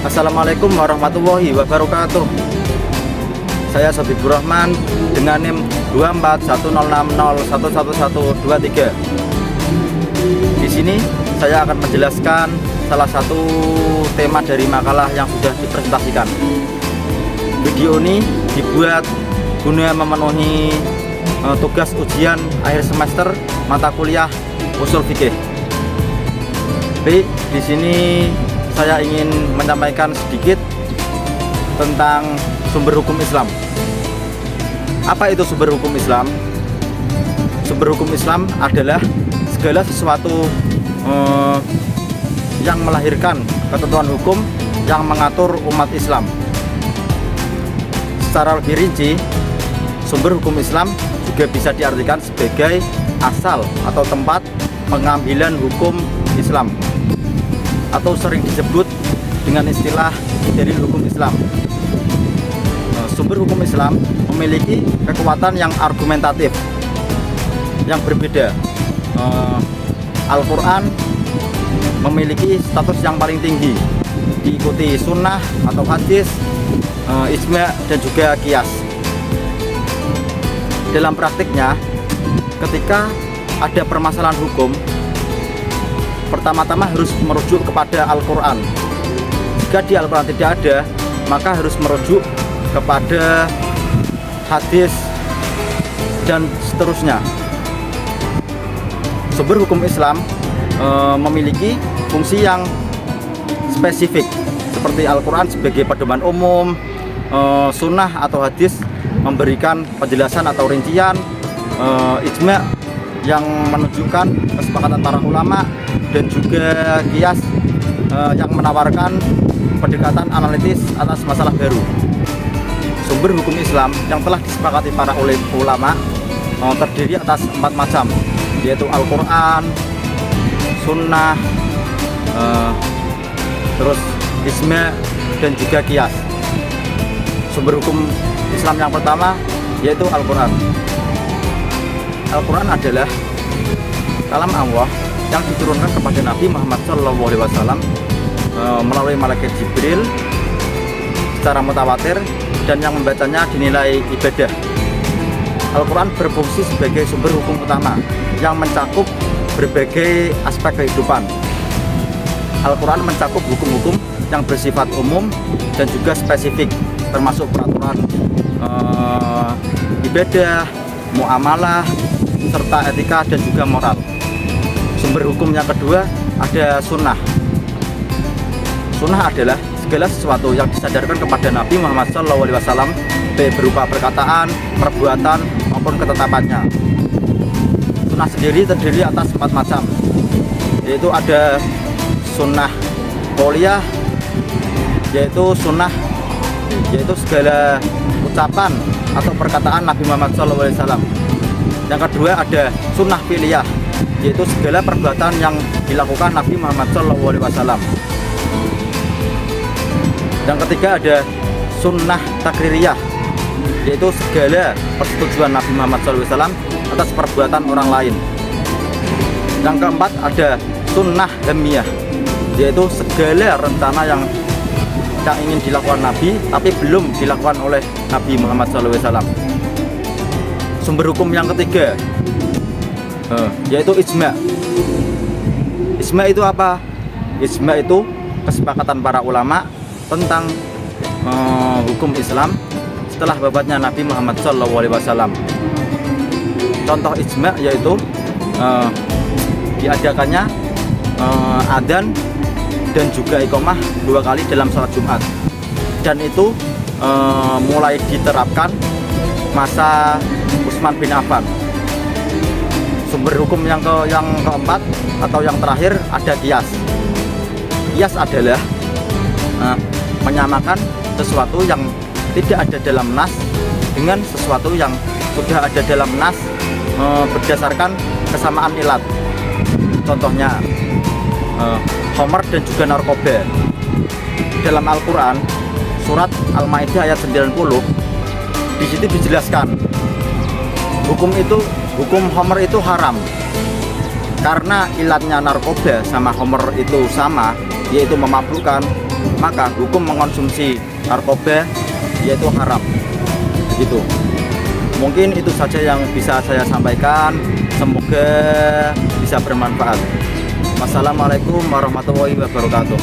Assalamualaikum warahmatullahi wabarakatuh. Saya Sobibur Rahman dengan NIM 241060111123. Di sini saya akan menjelaskan salah satu tema dari makalah yang sudah dipresentasikan. Video ini dibuat guna memenuhi tugas ujian akhir semester mata kuliah usul fikih. Baik, di sini saya ingin menyampaikan sedikit tentang sumber hukum Islam. Apa itu sumber hukum Islam? Sumber hukum Islam adalah segala sesuatu yang melahirkan ketentuan hukum yang mengatur umat Islam. Secara lebih rinci, sumber hukum Islam juga bisa diartikan sebagai asal atau tempat pengambilan hukum Islam, atau sering disebut dengan istilah dari hukum Islam. Sumber hukum Islam memiliki kekuatan yang argumentatif yang berbeda. Al-Quran memiliki status yang paling tinggi, diikuti sunnah atau hadis, ijma, dan juga qiyas. Dalam praktiknya, ketika ada permasalahan hukum, pertama-tama harus merujuk kepada Al-Quran. Jika di Al-Quran tidak ada, maka harus merujuk kepada hadis dan seterusnya. Sumber hukum Islam memiliki fungsi yang spesifik, seperti Al-Quran sebagai pedoman umum, sunnah atau hadis memberikan penjelasan atau rincian, ijma yang menunjukkan kesepakatan para ulama, dan juga qiyas yang menawarkan pendekatan analitis atas masalah baru. Sumber hukum Islam yang telah disepakati para ulama terdiri atas 4 macam, yaitu Al-Quran, sunnah, terus ijma, dan juga qiyas. Sumber hukum Islam yang pertama yaitu Al-Quran. Al-Quran adalah kalam Allah yang diturunkan kepada Nabi Muhammad SAW melalui malaikat Jibril secara mutawatir, dan yang membacanya dinilai ibadah. Al-Quran berfungsi sebagai sumber hukum utama yang mencakup berbagai aspek kehidupan. Al-Quran mencakup hukum-hukum yang bersifat umum dan juga spesifik, termasuk peraturan ibadah, muamalah, serta etika dan juga moral. Sumber hukum yang kedua ada sunnah. Sunnah adalah segala sesuatu yang disandarkan kepada Nabi Muhammad SAW, baik berupa perkataan, perbuatan, maupun ketetapannya. Sunnah sendiri terdiri atas 4 macam, yaitu ada sunnah qauliyah, yaitu segala ucapan atau perkataan Nabi Muhammad SAW. Yang kedua ada sunnah fi'liyah, yaitu segala perbuatan yang dilakukan Nabi Muhammad SAW. Yang ketiga ada sunnah takririyah, yaitu segala persetujuan Nabi Muhammad SAW atas perbuatan orang lain. Yang keempat ada sunnah hamiyah, yaitu segala rencana yang ingin dilakukan Nabi tapi belum dilakukan oleh Nabi Muhammad SAW. Sumber hukum yang ketiga yaitu ijma. Ijma itu apa? Ijma itu kesepakatan para ulama tentang hukum Islam setelah wafatnya Nabi Muhammad SAW. Contoh ijma yaitu diadakannya adzan dan juga iqamah 2 kali dalam sholat Jumat, dan itu mulai diterapkan masa Utsman bin Affan. Sumber hukum yang keempat atau yang terakhir ada qiyas. Qiyas adalah menyamakan sesuatu yang tidak ada dalam nas dengan sesuatu yang sudah ada dalam nas berdasarkan kesamaan ilat. Contohnya homer dan juga narkoba. Dalam Al-Quran surat Al-Maidah ayat 90, di situ dijelaskan hukum homer itu haram karena ilatnya narkoba sama homer itu sama, yaitu memabukkan. maka hukum mengkonsumsi narkoba yaitu haram. Begitu. Mungkin itu saja yang bisa saya sampaikan. Semoga bisa bermanfaat. Wassalamualaikum warahmatullahi wabarakatuh.